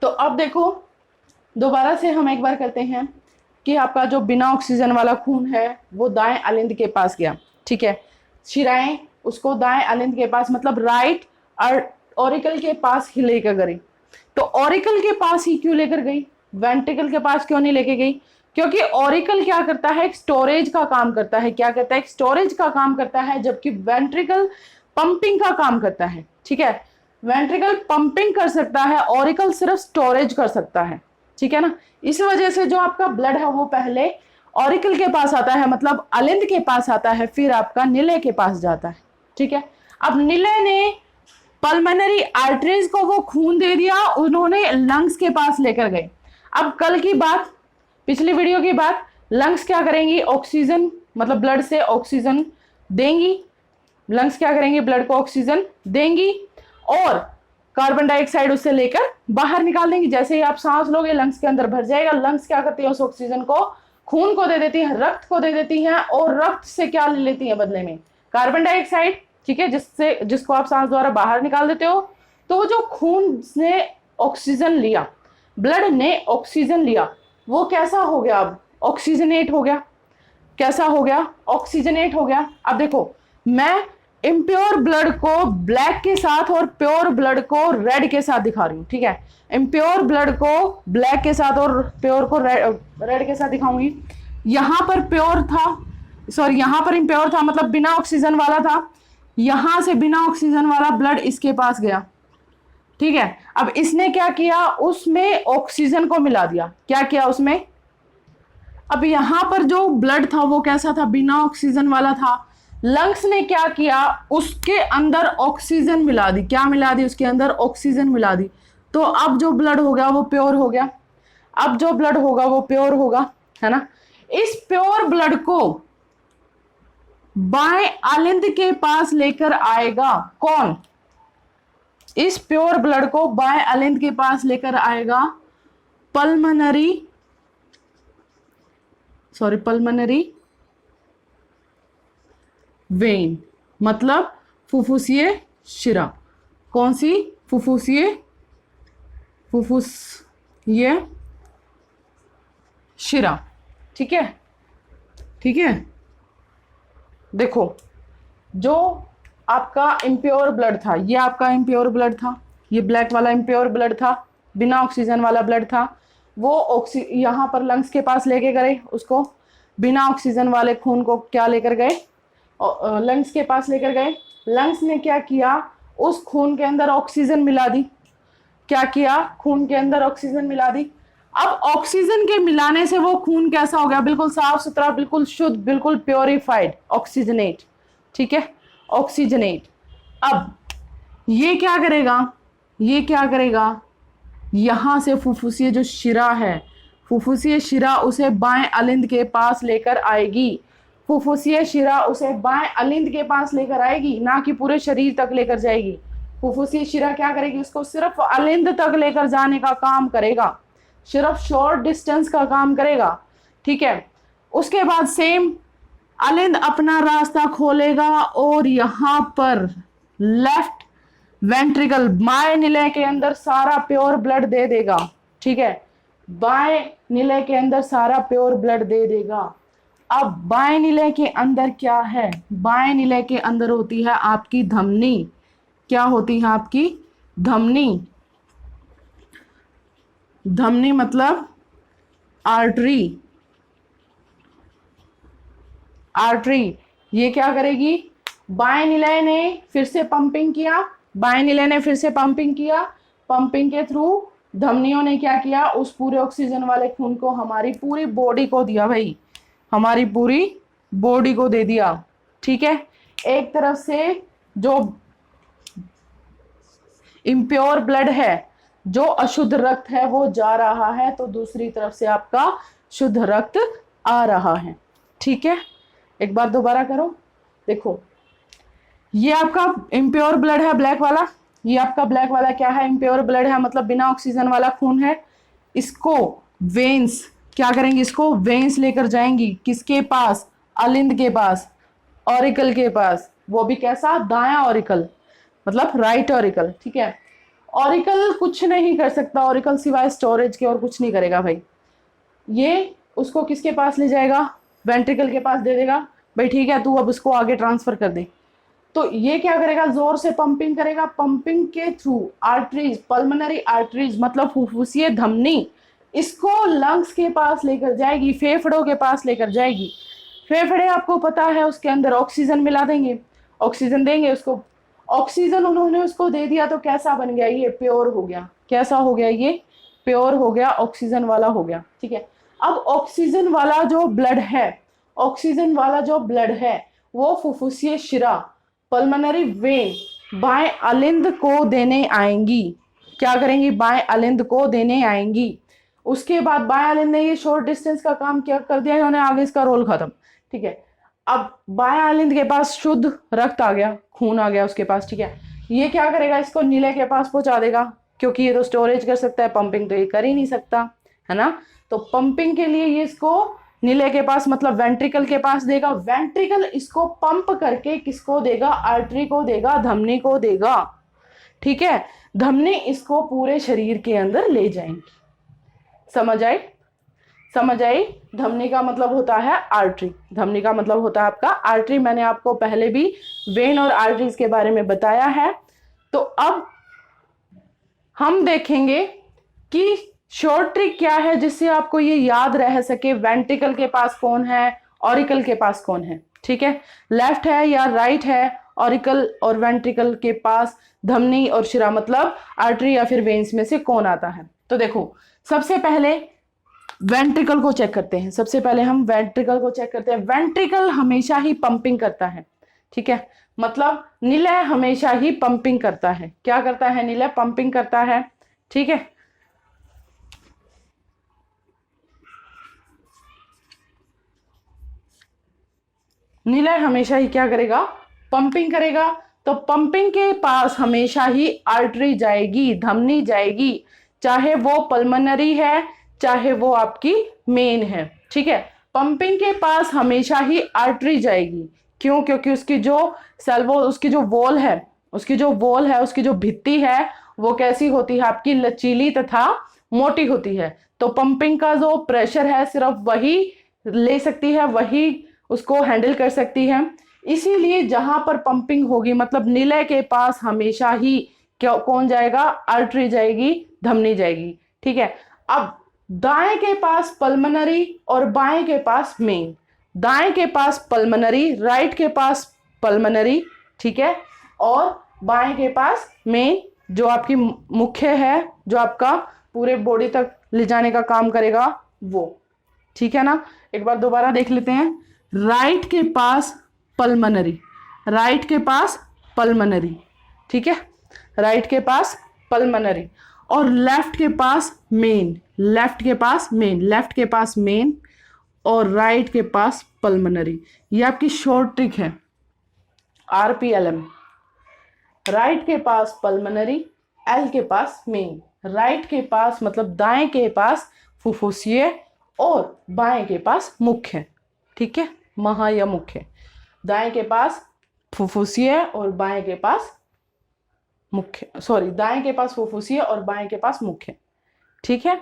तो अब देखो, दोबारा से हम एक बार करते हैं कि आपका जो बिना ऑक्सीजन वाला खून है वो दाएं अलिंद के पास गया। ठीक है। शिराएं उसको दाएं अलिंद के पास मतलब राइट ऑरिकल के पास ही लेकर गई। तो ऑरिकल के पास ही क्यों लेकर गई? वेंट्रिकल के पास क्यों नहीं लेके गई? क्योंकि ऑरिकल क्या करता है? एक स्टोरेज का काम करता है। क्या करता है? एक स्टोरेज का काम करता है, जबकि वेंट्रिकल पंपिंग का काम करता है। ठीक है। वेंट्रिकल पंपिंग कर सकता है, ऑरिकल सिर्फ स्टोरेज कर सकता है। ठीक है ना। इस वजह से जो आपका ब्लड है वो पहले ऑरिकल के पास आता है, मतलब अलिंद के पास आता है, फिर आपका नीले के पास जाता है। ठीक है। अब नीले ने पल्मोनरी आर्टरीज को वो खून दे दिया, उन्होंने लंग्स के पास लेकर गए। अब कल की बात, पिछली वीडियो की बात, लंग्स क्या करेंगी? ऑक्सीजन मतलब ब्लड से ऑक्सीजन देंगी। लंग्स क्या करेंगी? ब्लड को ऑक्सीजन देंगी और कार्बन डाइऑक्साइड उससे लेकर बाहर निकाल देंगी। जैसे ही आप सांस लोगे लंग्स के अंदर भर जाएगा। लंग्स क्या करती है? उस ऑक्सीजन को खून को दे देती है, रक्त को दे देती है, और रक्त से क्या ले लेती है बदले में? Carbon dioxide. ठीक है, जिसको आप सांस द्वारा बाहर निकाल देते हो। तो जो खून ने ऑक्सीजन लिया, ब्लड ने ऑक्सीजन लिया, वो कैसा हो गया? अब ऑक्सीजनेट हो गया। कैसा हो गया? ऑक्सीजनेट हो गया। अब देखो, मैं इम्प्योर ब्लड को ब्लैक के साथ और प्योर ब्लड को रेड के साथ दिखा रही हूँ। ठीक है। इम्प्योर ब्लड को ब्लैक के साथ और प्योर को रेड के साथ दिखाऊंगी। यहां पर प्योर था, सॉरी यहां पर इम्प्योर था, मतलब बिना ऑक्सीजन वाला था। यहां से बिना ऑक्सीजन वाला ब्लड इसके पास गया। ठीक है। अब इसने क्या किया? उसमें ऑक्सीजन को मिला दिया। क्या किया उसमें? अब यहां पर जो ब्लड था वो कैसा था? बिना ऑक्सीजन वाला था। लंग्स ने क्या किया? उसके अंदर ऑक्सीजन मिला दी। क्या मिला दी? उसके अंदर ऑक्सीजन मिला दी। तो अब जो ब्लड हो गया वो प्योर हो गया। अब जो ब्लड होगा वो प्योर होगा, है ना। इस प्योर ब्लड को बाएं अलिंद के पास लेकर आएगा कौन? इस प्योर ब्लड को बाएं अलिंद के पास लेकर आएगा पल्मोनरी वेन, मतलब फुफ्फुसीय शिरा। कौन सी? फुफ्फुसीय शिरा। ठीक है। ठीक है, देखो जो आपका इम्प्योर ब्लड था, ये आपका इम्प्योर ब्लड था, ये ब्लैक वाला इम्प्योर ब्लड था, बिना ऑक्सीजन वाला ब्लड था। वो यहाँ पर लंग्स के पास लेके गए उसको, बिना ऑक्सीजन वाले खून को क्या लेकर गए, लंग्स के पास लेकर गए। लंग्स ने क्या किया, उस खून के अंदर ऑक्सीजन मिला दी। क्या किया, खून के अंदर ऑक्सीजन मिला दी। अब ऑक्सीजन के मिलाने से वो खून कैसा हो गया, बिल्कुल साफ सुथरा, बिल्कुल शुद्ध, बिल्कुल प्योरीफाइड, ऑक्सीजनेट। ठीक है, ऑक्सीजनेट। अब ये क्या करेगा, ये क्या करेगा, यहां से फुफ्फुसीय जो शिरा है, फुफ्फुसीय शिरा उसे बाएं अलिंद के पास लेकर आएगी। फुफ्फुसीय शिरा उसे बाएं अलिंद के पास लेकर आएगी, ना कि पूरे शरीर तक लेकर जाएगी। फुफ्फुसीय शिरा क्या करेगी, उसको सिर्फ अलिंद तक लेकर जाने का काम करेगा, सिर्फ शॉर्ट डिस्टेंस का काम करेगा। ठीक है, उसके बाद सेम अलिंद अपना रास्ता खोलेगा और यहां पर लेफ्ट वेंट्रिकल बाएं निलय के अंदर सारा प्योर ब्लड दे देगा। ठीक है, बाएं निलय के अंदर सारा प्योर ब्लड दे देगा। अब बाएं निलय के अंदर क्या है, बाएं निलय के अंदर होती है आपकी धमनी। क्या होती है आपकी धमनी, धमनी मतलब आर्टरी। आर्टरी ये क्या करेगी, बाएं निलय ने फिर से पंपिंग किया, बाएं निलय ने फिर से पंपिंग किया, पंपिंग के थ्रू धमनियों ने क्या किया, उस पूरे ऑक्सीजन वाले खून को हमारी पूरी बॉडी को दिया भाई, हमारी पूरी बॉडी को दे दिया। ठीक है, एक तरफ से जो इम्प्योर ब्लड है, जो अशुद्ध रक्त है वो जा रहा है, तो दूसरी तरफ से आपका शुद्ध रक्त आ रहा है। ठीक है, एक बार दोबारा करो, देखो ये आपका इम्प्योर ब्लड है ब्लैक वाला, ये आपका ब्लैक वाला क्या है, इम्प्योर ब्लड है, मतलब बिना ऑक्सीजन वाला खून है। इसको वेन्स क्या करेंगी, इसको वेन्स लेकर जाएंगी किसके पास, अलिंद के पास, ऑरिकल के पास, वो भी कैसा, दायां ऑरिकल, मतलब राइट ऑरिकल। ठीक है, ऑरिकल कुछ नहीं कर सकता, ऑरिकल सिवाय स्टोरेज के और कुछ नहीं करेगा भाई। ये उसको किसके पास ले जाएगा, वेंट्रिकल के पास दे देगा, भाई ठीक है तू अब उसको आगे ट्रांसफर कर दे। तो ये क्या करेगा, जोर से पंपिंग करेगा, पंपिंग के थ्रू आर्टरीज, पल्मोनरी आर्टरीज मतलब फुफ्फुसीय धमनी, इसको लंग्स के पास लेकर जाएगी, फेफड़ों के पास लेकर जाएगी। फेफड़े आपको पता है उसके अंदर ऑक्सीजन मिला देंगे, ऑक्सीजन देंगे उसको, ऑक्सीजन उन्होंने उसको दे दिया तो कैसा बन गया, ये प्योर हो गया। कैसा हो गया, ये प्योर हो गया, ऑक्सीजन वाला हो गया। ठीक है, अब ऑक्सीजन वाला जो ब्लड है, ऑक्सीजन वाला जो ब्लड है वो फुफ्फुसीय शिरा, पल्मोनरी वेन बाएं अलिंद को देने आएंगी। क्या करेंगी, बाएं अलिंद को देने आएंगी। उसके बाद बाएं अलिंद ने ये शॉर्ट डिस्टेंस का काम क्या कर दिया, इन्होंने आगे इसका रोल खत्म। ठीक है, अब बाएं अलिंद के पास शुद्ध रक्त आ गया, खून आ गया उसके पास। ठीक है, ये क्या करेगा, इसको नीले के पास पहुंचा देगा, क्योंकि ये तो स्टोरेज कर सकता है, पंपिंग तो ये कर ही नहीं सकता, है ना। तो पंपिंग के लिए ये इसको नीले के पास मतलब वेंट्रिकल के पास देगा, वेंट्रिकल इसको पंप करके किसको देगा, आर्टरी को देगा, धमनी को देगा। ठीक है, धमनी इसको पूरे शरीर के अंदर ले जाएंगी। समझ आई, समझ आई। धमनी का मतलब होता है आर्टरी, धमनी का मतलब होता है आपका आर्टरी। मैंने आपको पहले भी वेन और आर्टरीज के बारे में बताया है। तो अब हम देखेंगे कि शॉर्ट ट्रिक क्या है जिससे आपको ये याद रह सके, वेंट्रिकल के पास कौन है, ऑरिकल के पास कौन है। ठीक है, लेफ्ट है या राइट है, ऑरिकल और वेंट्रिकल के पास धमनी और शिरा मतलब आर्टरी या फिर वेन्स में से कौन आता है। तो देखो सबसे पहले वेंट्रिकल को चेक करते हैं, सबसे पहले हम वेंट्रिकल को चेक करते हैं। वेंट्रिकल हमेशा ही पंपिंग करता है। ठीक है, मतलब निलय हमेशा ही पंपिंग करता है। क्या करता है, निलय पंपिंग करता है। ठीक है, निलय हमेशा ही क्या करेगा, पंपिंग करेगा। तो पंपिंग के पास हमेशा ही आर्टरी जाएगी, धमनी जाएगी, चाहे वो पल्मोनरी है चाहे वो आपकी मेन है। ठीक है, पंपिंग के पास हमेशा ही आर्टरी जाएगी। क्यों, क्योंकि उसकी जो सेल्वो, उसकी जो वॉल है, उसकी जो वॉल है, उसकी जो भित्ति है वो कैसी होती है, आपकी लचीली तथा मोटी होती है। तो पंपिंग का जो प्रेशर है सिर्फ वही ले सकती है, वही उसको हैंडल कर सकती है। इसीलिए जहां पर पंपिंग होगी, मतलब निलय के पास हमेशा ही कौन जाएगा, आर्टरी जाएगी, धमनी जाएगी। ठीक है, अब दाएं के पास पल्मनरी और बाएं के पास मेन। दाएं के पास पल्मनरी, राइट के पास पल्मनरी, ठीक है, और बाएं के पास मेन जो आपकी मुख्य है, जो आपका पूरे बॉडी तक ले जाने का काम करेगा वो। ठीक है ना, एक बार दोबारा देख लेते हैं। राइट के पास पल्मनरी, राइट के पास पल्मनरी, ठीक है, राइट के पास पल्मनरी, और लेफ्ट के पास मेन, लेफ्ट के पास मेन, लेफ्ट के पास मेन और राइट के पास पल्मनरी। ये आपकी शॉर्ट ट्रिक है RPLM। राइट के पास पल्मनरी, एल के पास मेन। राइट के पास मतलब दाएं के पास फुफ्फुसीय और बाएं के पास मुख्य। ठीक है, महा या मुख्य। दाएं के पास फुफ्फुसीय और बाएं के पास मुख्य, सॉरी, दाएं के पास फुफ्फुसीय और बाएं के पास मुख्य। ठीक है,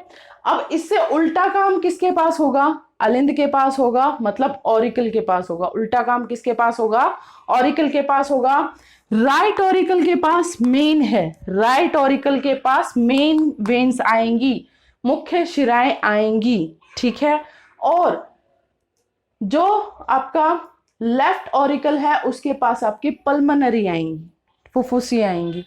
अब इससे उल्टा काम किसके पास होगा, अलिंद के पास होगा, मतलब ऑरिकल के पास होगा। उल्टा काम किसके पास होगा, ऑरिकल के पास होगा। राइट ऑरिकल के पास मेन है, राइट ऑरिकल के पास मेन वेन्स आएंगी, मुख्य शिराएं आएंगी। ठीक है, और जो आपका लेफ्ट ऑरिकल है उसके पास आपकी पल्मनरी आएंगी, फुफ्फुसीय आएंगी।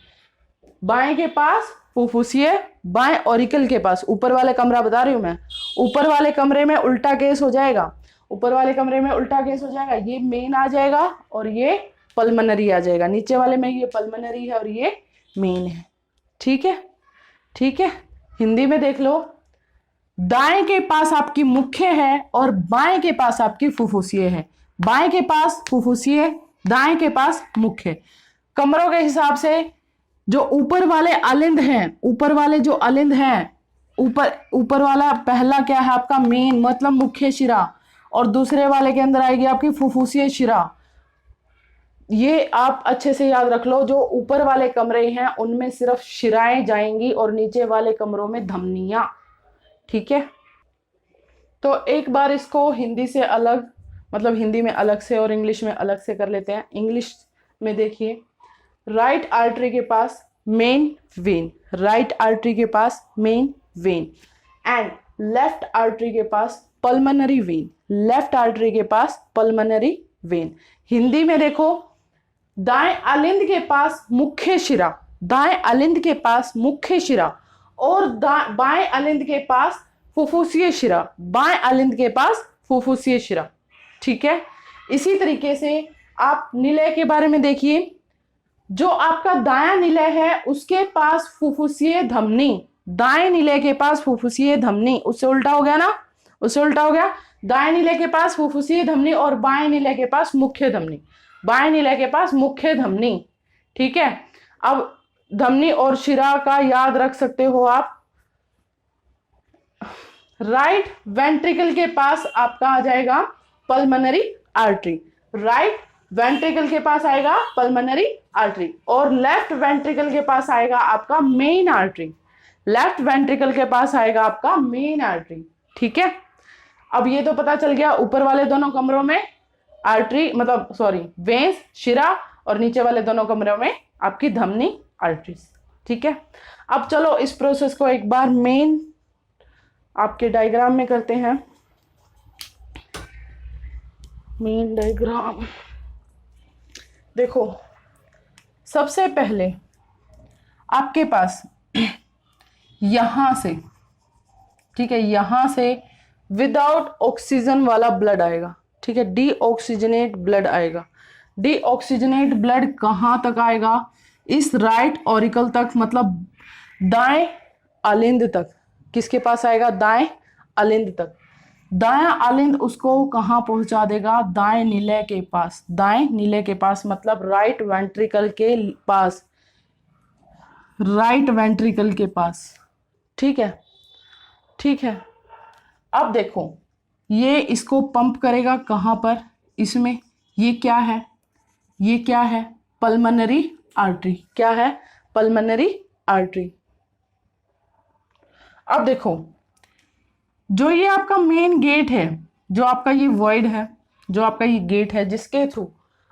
बाएं के पास फुफ्फुसीय, बाएं ऑरिकल के पास। ऊपर वाले कमरा बता रही हूं मैं, ऊपर वाले कमरे में उल्टा केस हो जाएगा, ऊपर वाले कमरे में उल्टा केस हो जाएगा। ये मेन आ जाएगा और ये पल्मनरी आ जाएगा। नीचे वाले में ये पल्मनरी है और ये मेन है। ठीक है, ठीक है, हिंदी में देख लो। दाएं के पास आपकी मुख्य है और बाएं के पास आपकी फुफ्फुसीय है। बाएं के पास फुफ्फुसीय, दाएं के पास मुख्य। कमरों के हिसाब से जो ऊपर वाले अलिंद हैं, ऊपर वाले जो अलिंद हैं, ऊपर वाला पहला क्या है आपका मेन, मतलब मुख्य शिरा, और दूसरे वाले के अंदर आएगी आपकी फुफ्फुसीय शिरा। ये आप अच्छे से याद रख लो। जो ऊपर वाले कमरे हैं उनमें सिर्फ शिराएं जाएंगी और नीचे वाले कमरों में धमनियां। ठीक है, तो एक बार इसको हिंदी से अलग, मतलब हिंदी में अलग से और इंग्लिश में अलग से कर लेते हैं। इंग्लिश में देखिए, राइट आर्टरी के पास मेन वेन, राइट आर्टरी के पास main vein, and left artery के पास पल्मनरी वेन, लेफ्ट आर्टरी के पास पल्मनरी वेन। हिंदी में देखो, दाएं अलिंद के पास मुख्य शिरा, दाएं अलिंद के पास मुख्य शिरा और बाएं अलिंद के पास फुफ्फुसीय शिरा, बाएं अलिंद के पास फुफ्फुसीय शिरा। ठीक है, इसी तरीके से आप निलय के बारे में देखिए। जो आपका दायां निलय है उसके पास फुफ्फुसीय धमनी, दाएं निलय के पास फुफ्फुसीय धमनी, उससे उल्टा हो गया ना, उससे उल्टा हो गया। दाएं निलय के पास फुफ्फुसीय धमनी और बाएं निलय के पास मुख्य धमनी, बाएं निलय के पास मुख्य धमनी। ठीक है, अब धमनी और शिरा का याद रख सकते हो आप। राइट वेंट्रिकल के पास आपका आ जाएगा पल्मनरी आर्टरी, राइट वेंट्रिकल के पास आएगा पल्मनरी आर्टरी, और लेफ्ट वेंट्रिकल के पास आएगा आपका मेन आर्टरी, लेफ्ट वेंट्रिकल के पास आएगा आपका मेन आर्टरी। ठीक है, अब ये तो पता चल गया ऊपर वाले दोनों कमरों में आर्टरी, मतलब सॉरी वेन्स, शिरा, और नीचे वाले दोनों कमरों में आपकी धमनी, आर्टरीज। ठीक है, अब चलो इस प्रोसेस को एक बार मेन आपके डायग्राम में करते हैं। मेन डायग्राम देखो, सबसे पहले आपके पास यहां से, ठीक है, यहां से विदाउट ऑक्सीजन वाला ब्लड आएगा। ठीक है, डीऑक्सीजनेट ब्लड आएगा। डीऑक्सीजनेट ब्लड कहां तक आएगा, इस राइट ऑरिकल तक, मतलब दाएं अलिंद तक। किसके पास आएगा, दाएं अलिंद तक। दायां अलिंद उसको कहां पहुंचा देगा, दाएं निलय के पास, दाएं निलय के पास, मतलब राइट वेंट्रिकल के पास, राइट वेंट्रिकल के पास। ठीक है, ठीक है, अब देखो ये इसको पंप करेगा कहां पर, इसमें। ये क्या है, ये क्या है, पल्मनरी आर्टरी। क्या है, पल्मनरी आर्टरी। अब देखो, जो ये आपका मेन गेट है, जो आपका ये वॉइड है, जो आपका ये गेट है जिसके थ्रू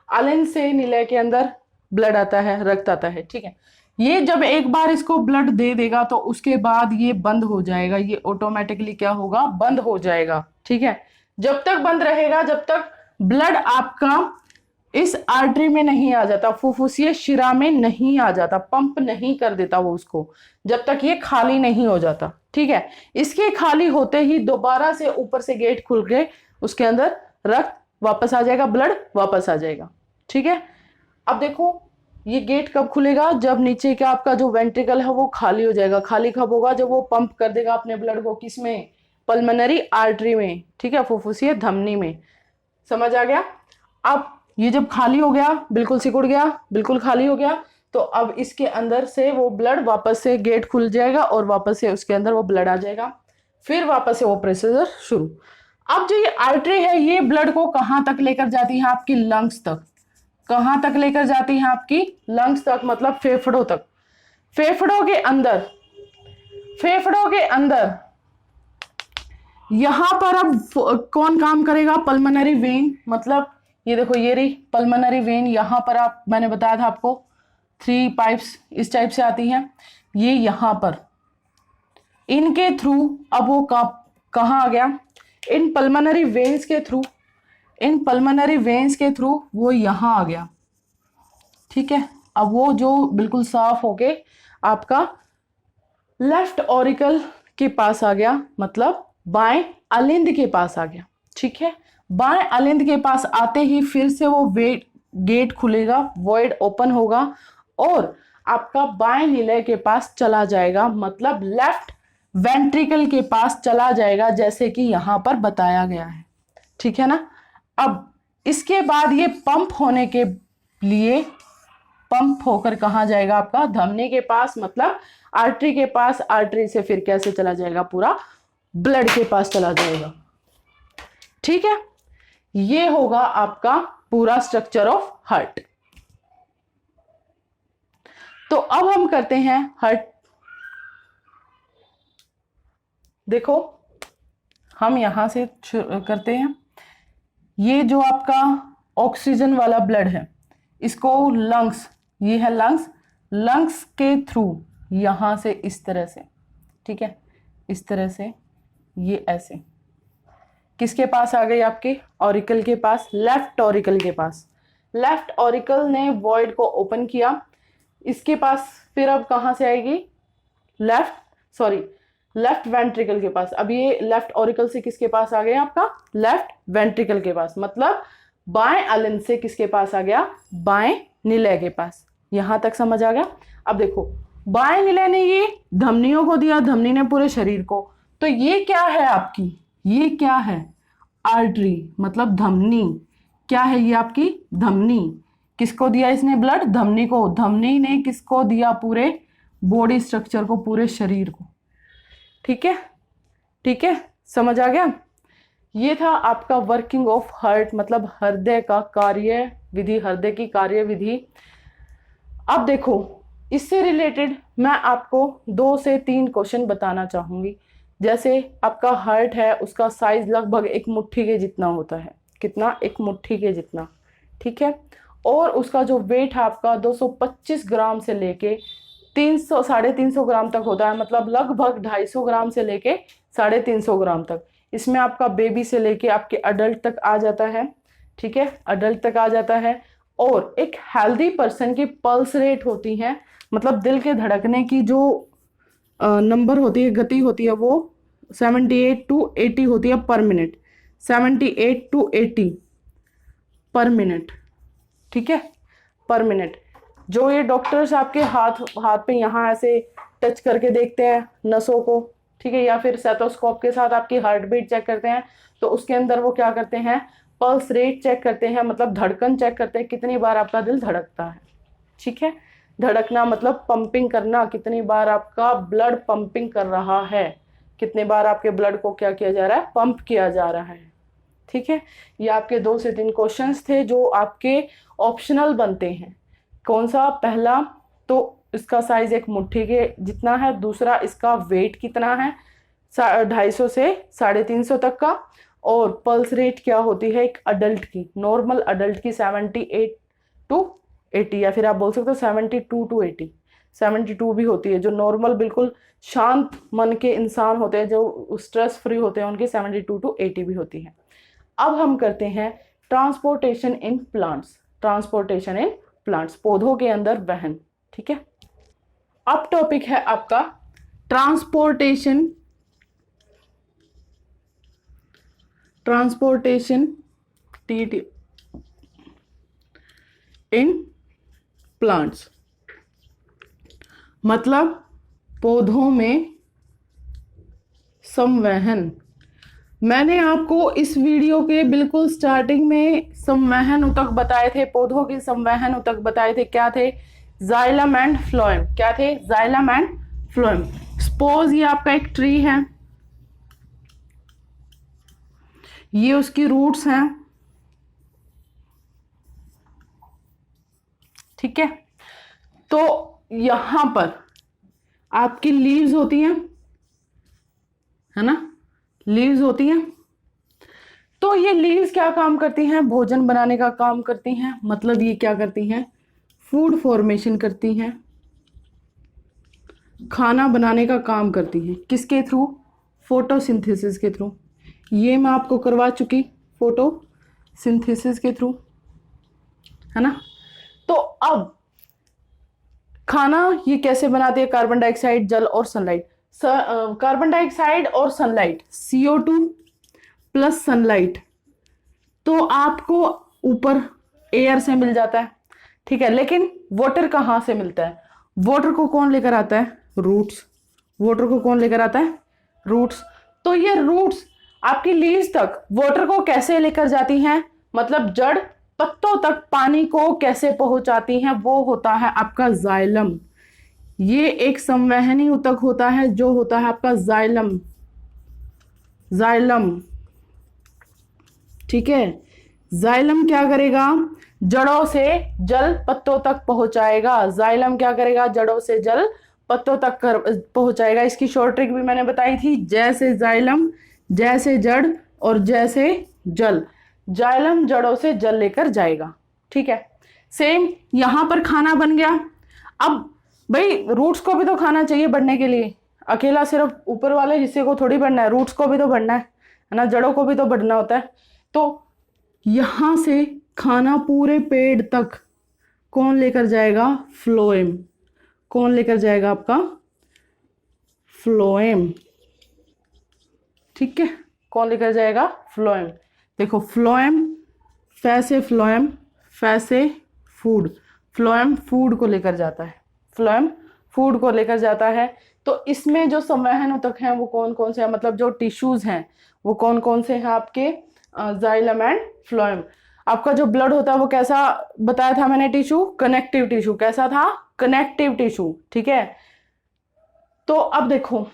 अलिंद से निलय के अंदर ब्लड आता है, रक्त आता है, ठीक है। ये जब एक बार इसको ब्लड दे देगा तो उसके बाद ये बंद हो जाएगा, ये ऑटोमेटिकली क्या होगा, बंद हो जाएगा, ठीक है। जब तक बंद रहेगा, जब तक ब्लड आपका इस आर्टरी में नहीं आ जाता, फुफ्फुसीय शिरा में नहीं आ जाता, पंप नहीं कर देता वो उसको, जब तक ये खाली नहीं हो जाता, ठीक है। इसके खाली होते ही दोबारा से ऊपर से गेट खुल के उसके अंदर रक्त वापस आ जाएगा, ब्लड वापस आ जाएगा, ठीक है। अब देखो ये गेट कब खुलेगा, जब नीचे का आपका जो वेंट्रिकल है वो खाली हो जाएगा। खाली कब होगा, जब वो पंप कर देगा अपने ब्लड को किसमें, पल्मोनरी आर्टरी में, ठीक है, फुफ्फुसीय धमनी में। समझ आ गया। अब ये जब खाली हो गया, बिल्कुल सिकुड़ गया, बिल्कुल खाली हो गया, तो अब इसके अंदर से वो ब्लड वापस से गेट खुल जाएगा और वापस से उसके अंदर वो ब्लड आ जाएगा, फिर वापस से वो प्रोसीजर शुरू। अब जो ये आर्टरी है ये ब्लड को कहाँ तक लेकर जाती है, आपकी लंग्स तक। कहाँ तक लेकर जाती है, आपकी लंग्स तक, मतलब फेफड़ों तक। फेफड़ों के अंदर, फेफड़ों के अंदर यहां पर अब कौन काम करेगा, पल्मोनरी वेन, मतलब ये देखो ये रही पल्मोनरी वेन, यहां पर आप, मैंने बताया था आपको 3 पाइप्स इस टाइप से आती हैं, ये यहां पर इनके थ्रू अब वो कहाँ आ गया, इन पल्मोनरी वेन्स के थ्रू, इन पल्मोनरी वेन्स के थ्रू वो यहां आ गया, ठीक है। अब वो जो बिल्कुल साफ होके आपका लेफ्ट ऑरिकल के पास आ गया, मतलब बाएं अलिंद के पास आ गया, ठीक है। बाएं अलिंद के पास आते ही फिर से वो गेट खुलेगा, वॉइड ओपन होगा और आपका बाएं निलय के पास चला जाएगा, मतलब लेफ्ट वेंट्रिकल के पास चला जाएगा, जैसे कि यहां पर बताया गया है, ठीक है ना। अब इसके बाद ये पंप होने के लिए, पंप होकर कहाँ जाएगा, आपका धमनी के पास, मतलब आर्टरी के पास। आर्टरी से फिर कैसे चला जाएगा, पूरा ब्लड के पास चला जाएगा, ठीक है। ये होगा आपका पूरा स्ट्रक्चर ऑफ हार्ट। तो अब हम करते हैं हार्ट। देखो हम यहां से करते हैं, ये जो आपका ऑक्सीजन वाला ब्लड है इसको लंग्स, ये है लंग्स, लंग्स के थ्रू यहां से इस तरह से, ठीक है, इस तरह से, ये ऐसे किसके पास आ गई, आपके ऑरिकल के पास, लेफ्ट ऑरिकल के पास। लेफ्ट ऑरिकल ने वॉइड को ओपन किया, इसके पास फिर अब कहां से आएगी, लेफ्ट वेंट्रिकल के पास। अब ये लेफ्ट ऑरिकल से किसके पास आ गया, आपका लेफ्ट वेंट्रिकल के पास, मतलब बाएं अलिंद से किसके पास आ गया, बाएं निलय के पास। यहां तक समझ आ गया। अब देखो बाएं निलय ने ये धमनियों को दिया, धमनी ने पूरे शरीर को, तो ये क्या है आपकी, ये क्या है, आर्टरी, मतलब धमनी। क्या है ये आपकी धमनी। किसको दिया इसने ब्लड, धमनी को। धमनी ने किसको दिया, पूरे बॉडी स्ट्रक्चर को, पूरे शरीर को, ठीक है, ठीक है, समझ आ गया। ये था आपका वर्किंग ऑफ हार्ट, मतलब हृदय का कार्य विधि, हृदय की कार्य विधि। अब देखो इससे रिलेटेड मैं आपको 2 से 3 क्वेश्चन बताना चाहूंगी। जैसे आपका हार्ट है, उसका साइज लगभग एक मुट्ठी के जितना होता है, कितना, एक मुट्ठी के जितना, ठीक है। और उसका जो वेट है आपका 225 ग्राम से लेके 300 350 ग्राम तक होता है, मतलब लगभग 250 ग्राम से लेके 350 ग्राम तक। इसमें आपका बेबी से लेके आपके अडल्ट तक आ जाता है, ठीक है, अडल्ट तक आ जाता है। और एक हेल्दी पर्सन की पल्स रेट होती है, मतलब दिल के धड़कने की जो नंबर होती है, गति होती है, वो 78 to 80 होती है पर मिनट, 78 to 80 पर मिनट, ठीक है, पर मिनट। जो ये डॉक्टर्स आपके हाथ पे यहाँ ऐसे टच करके देखते हैं नसों को, ठीक है, या फिर स्टेथोस्कोप के साथ आपकी हार्ट बीट चेक करते हैं, तो उसके अंदर वो क्या करते हैं, पल्स रेट चेक करते हैं, मतलब धड़कन चेक करते हैं, कितनी बार आपका दिल धड़कता है, ठीक है। धड़कना मतलब पंपिंग करना, कितनी बार आपका ब्लड पंपिंग कर रहा है, कितने बार आपके ब्लड को क्या किया जा रहा है, पंप किया जा रहा है, ठीक है। ये आपके 2 से 3 क्वेश्चंस थे जो आपके ऑप्शनल बनते हैं। कौन सा, पहला तो इसका साइज एक मुट्ठी के जितना है, दूसरा इसका वेट कितना है 250 से 350 तक का, और पल्स रेट क्या होती है एक अडल्ट की, नॉर्मल अडल्ट की 78 to 80, या फिर आप बोल सकते हो 72 to 80, 72 भी होती है। जो नॉर्मल बिल्कुल शांत मन के इंसान होते हैं, जो स्ट्रेस फ्री होते हैं, उनकी 72 to 80 भी होती है। अब हम करते हैं transportation in plants. Transportation in plants, पौधों के अंदर वहन। ठीक है, अब टॉपिक है आपका ट्रांसपोर्टेशन टी इन प्लांट्स, मतलब पौधों में संवहन। मैंने आपको इस वीडियो के बिल्कुल स्टार्टिंग में संवहन ऊतक बताए थे, पौधों के संवहन ऊतक बताए थे। क्या थे? Xylem and phloem. क्या थे? Xylem and phloem. सपोज ये आपका एक ट्री है, ये उसकी रूट्स हैं, ठीक है। तो यहां पर आपकी लीव्स होती हैं, है ना, लीव्स होती हैं। तो ये लीव्स क्या काम करती हैं? भोजन बनाने का काम करती हैं। मतलब ये क्या करती हैं? फूड फॉर्मेशन करती हैं, खाना बनाने का काम करती हैं। किसके थ्रू? फोटोसिंथेसिस के थ्रू। ये मैं आपको करवा चुकी, फोटोसिंथेसिस के थ्रू, है ना। तो अब खाना ये कैसे बनाती है? कार्बन डाइऑक्साइड, जल और सनलाइट। कार्बन डाइऑक्साइड और सनलाइट, CO2 प्लस सनलाइट, तो आपको ऊपर एयर से मिल जाता है, ठीक है। लेकिन वाटर कहाँ से मिलता है? वाटर को कौन लेकर आता है? रूट्स। वाटर को कौन लेकर आता है? रूट्स। तो ये रूट्स आपकी लीव्स तक वाटर को कैसे लेकर जाती हैं? मतलब जड़ पत्तों तक पानी को कैसे पहुंचाती हैं? वो होता है आपका जाइलम। ये एक संवहनी ऊतक होता है, जो होता है आपका जाइलम। जाइलम, ठीक है। जाइलम क्या करेगा? जड़ों से जल पत्तों तक पहुंचाएगा। जाइलम क्या करेगा? जड़ों से जल पत्तों तक पहुंचाएगा। इसकी शॉर्ट ट्रिक भी मैंने बताई थी, जैसे जाइलम, जैसे जड़ और जैसे जल। जाइलम जड़ों से जल लेकर जाएगा, ठीक है। सेम यहां पर खाना बन गया। अब भाई रूट्स को भी तो खाना चाहिए बढ़ने के लिए, अकेला सिर्फ ऊपर वाले हिस्से को थोड़ी बढ़ना है, रूट्स को भी तो बढ़ना है ना, जड़ों को भी तो बढ़ना होता है। तो यहां से खाना पूरे पेड़ तक कौन लेकर जाएगा? फ्लोएम। कौन लेकर जाएगा? आपका फ्लोएम, ठीक है। कौन लेकर जाएगा? फ्लोएम। देखो फ्लोएम, फैसे फ्लोएम, फैसे फूड। फ्लोएम फूड को लेकर जाता है, फ्लोएम फूड को लेकर जाता है। तो इसमें जो संवहन ऊतक हैं वो कौन कौन से हैं? मतलब जो टिश्यूज हैं वो कौन कौन से हैं आपके? Xylem and phloem. आपका जो ब्लड होता है वो कैसा बताया था मैंने? Tissue, connective tissue. कैसा था? कनेक्टिव टिश्यू, ठीक है। तो अब देखो,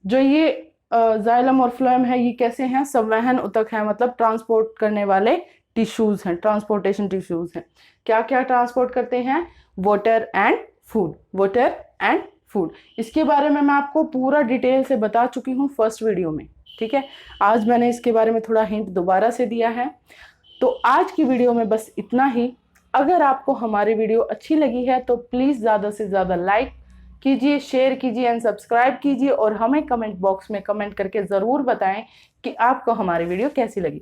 जो ये जाइलम और फ्लोएम है, ये कैसे हैं? संवहन ऊतक है, मतलब ट्रांसपोर्ट करने वाले टिश्यूज हैं, ट्रांसपोर्टेशन टिश्यूज हैं। क्या क्या ट्रांसपोर्ट करते हैं? Water and food. Water and food, इसके बारे में मैं आपको पूरा डिटेल से बता चुकी हूँ फर्स्ट वीडियो में, ठीक है। आज मैंने इसके बारे में थोड़ा हिंट दोबारा से दिया है। तो आज की वीडियो में बस इतना ही। अगर आपको हमारी वीडियो अच्छी लगी है तो प्लीज़ ज़्यादा से ज़्यादा लाइक कीजिए, शेयर कीजिए एंड सब्सक्राइब कीजिए, और हमें कमेंट बॉक्स में कमेंट करके ज़रूर बताएं कि आपको हमारी वीडियो कैसी लगी,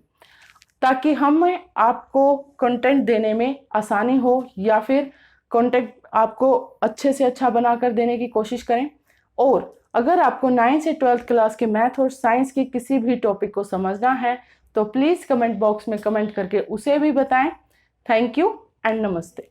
ताकि हमें आपको कंटेंट देने में आसानी हो, या फिर कंटेंट आपको अच्छे से अच्छा बनाकर देने की कोशिश करें। और अगर आपको 9th से 12th क्लास के मैथ और साइंस के किसी भी टॉपिक को समझना है तो प्लीज़ कमेंट बॉक्स में कमेंट करके उसे भी बताएं। थैंक यू एंड नमस्ते।